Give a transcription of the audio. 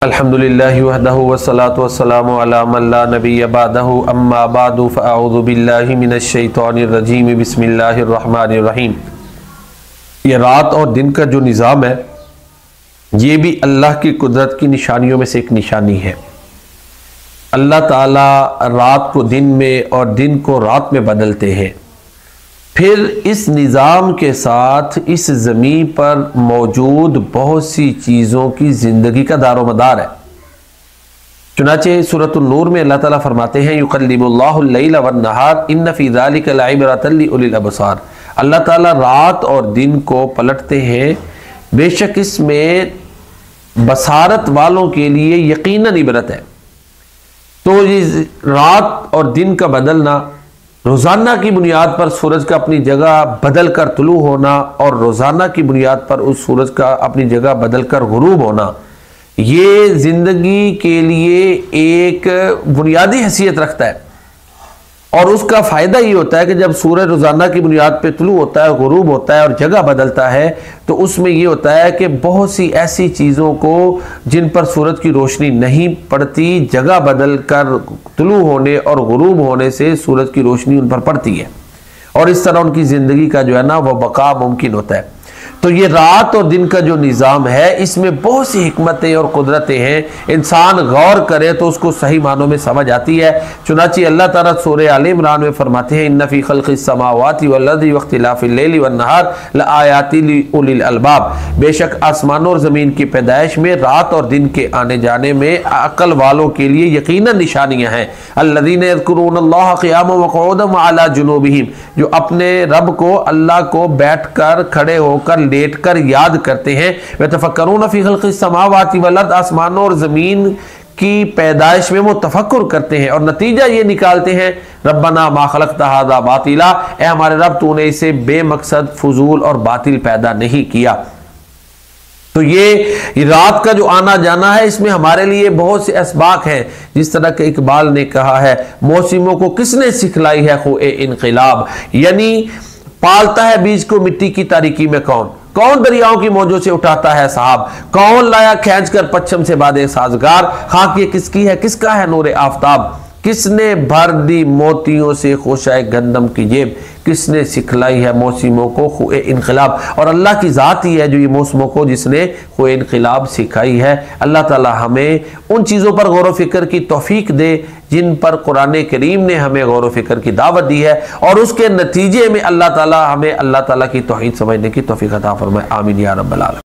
अल्हम्दुलिल्लाहि वहदहु वस्सलातु वस्सलामु अला मन ला नबिय्य बअदहु अम्मा बअदु फ़अऊज़ु बिल्लाहि मिनश शैतानिर रजीम बिस्मिल्लाहिर रहमानिर रहीम। ये रात और दिन का जो निज़ाम है ये भी अल्लाह की कुदरत की निशानियों में से एक निशानी है। अल्लाह ताला रात को दिन में और दिन को रात में बदलते हैं। फिर इस निज़ाम के साथ इस ज़मीन पर मौजूद बहुत सी चीज़ों की ज़िंदगी का दारोमदार है। चुनाचे सूरत नूर में अल्लाह ताला फरमाते हैं युक़ल्लिबुल्लाहुल लैला वन नहार इन्न फ़ी ज़ालिका लइब्रतन लिउलिल अबसार। अल्लाह ताला रात और दिन को पलटते हैं, बेशक इसमें बसारत वालों के लिए यकीनन इबरत है। तो ये रात और दिन का बदलना, रोज़ाना की बुनियाद पर सूरज का अपनी जगह बदल कर तुलू होना और रोज़ाना की बुनियाद पर उस सूरज का अपनी जगह बदल कर गुरूब होना, ये ज़िंदगी के लिए एक बुनियादी हैसियत रखता है। और उसका फ़ायदा ये होता है कि जब सूरज रोज़ाना की बुनियाद पर तुलू होता है, गुरूब होता है और जगह बदलता है, तो उसमें ये होता है कि बहुत सी ऐसी चीज़ों को जिन पर सूरज की रोशनी नहीं पड़ती, जगह बदल कर तुलू होने और गुरूब होने से सूरज की रोशनी उन पर पड़ती है और इस तरह उनकी ज़िंदगी का जो है ना वह बका मुमकिन होता है। तो ये रात और दिन का जो निज़ाम है इसमें बहुत सी हिकमतें और कुदरतें हैं। इंसान गौर करे तो उसको सही मानों में समझ आती है। चुनांचे अल्लाह ताला सूरह आल इमरान में फरमाते हैं इन्न फ़ी खल्क़िस समावाति वल अर्दि वख्तिलाफ़िल लैलि वन नहार लआयाति लिउलिल अलबाब। बेशक आसमानों और ज़मीन की पैदाइश में, रात और दिन के आने जाने में अक्ल वालों के लिए यकीनन निशानियाँ हैं। अल्लज़ीना यज़्कुरूनल्लाह क़ियामन व क़ुऊदन व अला जुनूबिहिम, जो अपने रब को, अल्लाह को बैठ कर, खड़े होकर, लेट कर याद करते हैं। व तफक्करून फ़ी ख़ल्क़िस समावाति वल अर्द, आसमानों और ज़मीन की पैदाइश में वो तफक्कुर करते हैं और नतीजा ये निकालते हैं रब्बना मा खलक़्ता हाज़ा बातिला, ए हमारे रब तूने इसे बेमकसद, फजूल और बातिल पैदा नहीं किया। तो ये रात का जो आना जाना है इसमें हमारे लिए बहुत से असबाक हैं। जिस तरह के इकबाल ने कहा है, मौसमों को किसने सिखलाई है ख़ुए इनक़िलाब, यानी पालता है बीज को मिट्टी की तारीकी में कौन, कौन दरियाओं की मौजों से उठाता है साहब, कौन लाया खींच कर पश्चिम से बादे साजगार, खाक ये किसकी है, किसका है नूरे आफताब, किसने भर दी मोतियों से खोशाए गंदम की जेब, किसने सिखलाई है मौसमों को ख़ुए इनक़िलाब। और अल्लाह की ज़ात ही है जो ये मौसमों को जिसने ख़ुए इनक़िलाब सिखाई है। अल्लाह ताला हमें उन चीज़ों पर गौर व फ़िक्र की तौफ़ीक दे जिन पर कुरान करीम ने हमें गौर व फ़िक्र की दावत दी है और उसके नतीजे में अल्लाह ताला हमें अल्लाह ताला की तौहीद समझने की तौफ़ीक अता फ़रमाए। आमीन या रब्बल आलमीन।